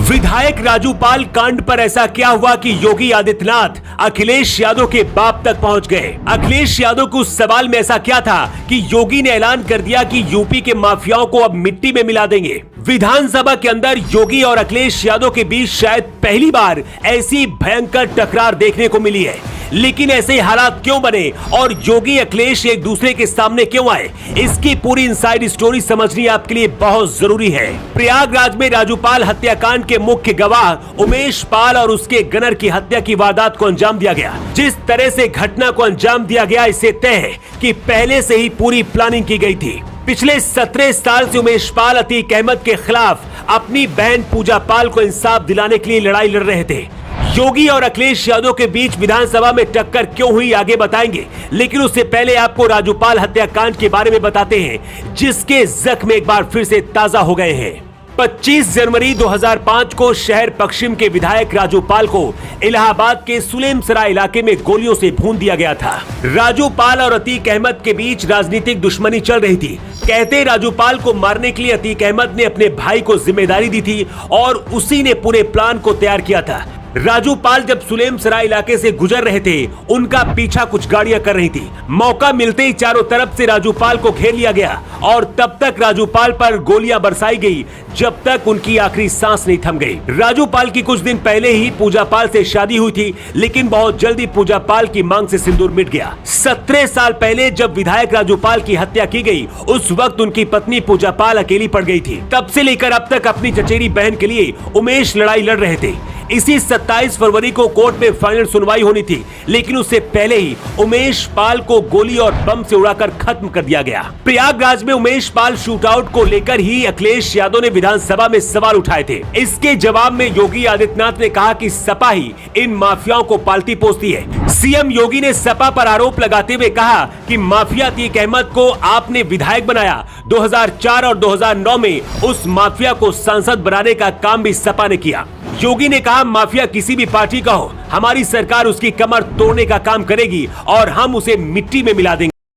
विधायक राजू पाल कांड पर ऐसा क्या हुआ कि योगी आदित्यनाथ अखिलेश यादव के बाप तक पहुंच गए। अखिलेश यादव को उस सवाल में ऐसा क्या था कि योगी ने ऐलान कर दिया कि यूपी के माफियाओं को अब मिट्टी में मिला देंगे। विधानसभा के अंदर योगी और अखिलेश यादव के बीच शायद पहली बार ऐसी भयंकर टकरार देखने को मिली है। लेकिन ऐसे हालात क्यों बने और योगी अखिलेश एक दूसरे के सामने क्यों आए, इसकी पूरी इनसाइड स्टोरी समझनी आपके लिए बहुत जरूरी है। प्रयागराज में राजू पाल हत्याकांड के मुख्य गवाह उमेश पाल और उसके गनर की हत्या की वारदात को अंजाम दिया गया। जिस तरह से घटना को अंजाम दिया गया, इससे तय है कि पहले से ही पूरी प्लानिंग की गई थी। पिछले 17 साल से उमेश पाल अतीक अहमद के खिलाफ अपनी बहन पूजा पाल को इंसाफ दिलाने के लिए लड़ाई लड़ रहे थे। योगी और अखिलेश यादव के बीच विधानसभा में टक्कर क्यों हुई, आगे बताएंगे। लेकिन उससे पहले आपको राजू पाल हत्याकांड के बारे में बताते हैं, जिसके जख्म एक बार फिर से ताजा हो गए हैं। 25 जनवरी 2005 को शहर पश्चिम के विधायक राजू पाल को इलाहाबाद के सुलेमसराय इलाके में गोलियों से भून दिया गया था। राजू पाल और अतीक अहमद के बीच राजनीतिक दुश्मनी चल रही थी। कहते राजू पाल को मारने के लिए अतीक अहमद ने अपने भाई को जिम्मेदारी दी थी और उसी ने पूरे प्लान को तैयार किया था। राजू पाल जब सुलेमसराय इलाके से गुजर रहे थे, उनका पीछा कुछ गाड़ियां कर रही थी। मौका मिलते ही चारों तरफ से राजू पाल को घेर लिया गया और तब तक राजू पाल पर गोलियां बरसाई गई जब तक उनकी आखिरी सांस नहीं थम गई। राजू पाल की कुछ दिन पहले ही पूजा पाल से शादी हुई थी, लेकिन बहुत जल्दी पूजा पाल की मांग से सिंदूर मिट गया। 17 साल पहले जब विधायक राजू पाल की हत्या की गई, उस वक्त उनकी पत्नी पूजा पाल अकेली पड़ गई थी। तब से लेकर अब तक अपनी चचेरी बहन के लिए उमेश लड़ाई लड़ रहे थे। इसी 27 फरवरी को कोर्ट में फाइनल सुनवाई होनी थी, लेकिन उससे पहले ही उमेश पाल को गोली और बम से उड़ाकर खत्म कर दिया गया। प्रयागराज में उमेश पाल शूटआउट को लेकर ही अखिलेश यादव ने विधानसभा में सवाल उठाए थे। इसके जवाब में योगी आदित्यनाथ ने कहा कि सपा ही इन माफियाओं को पालती पोसती है। सीएम योगी ने सपा पर आरोप लगाते हुए कहा कि माफिया अतीक अहमद को आपने विधायक बनाया। 2004 और 2009 में उस माफिया को सांसद बनाने का काम भी सपा ने किया। योगी ने कहा, माफिया किसी भी पार्टी का हो, हमारी सरकार उसकी कमर तोड़ने का काम करेगी और हम उसे मिट्टी में मिला देंगे।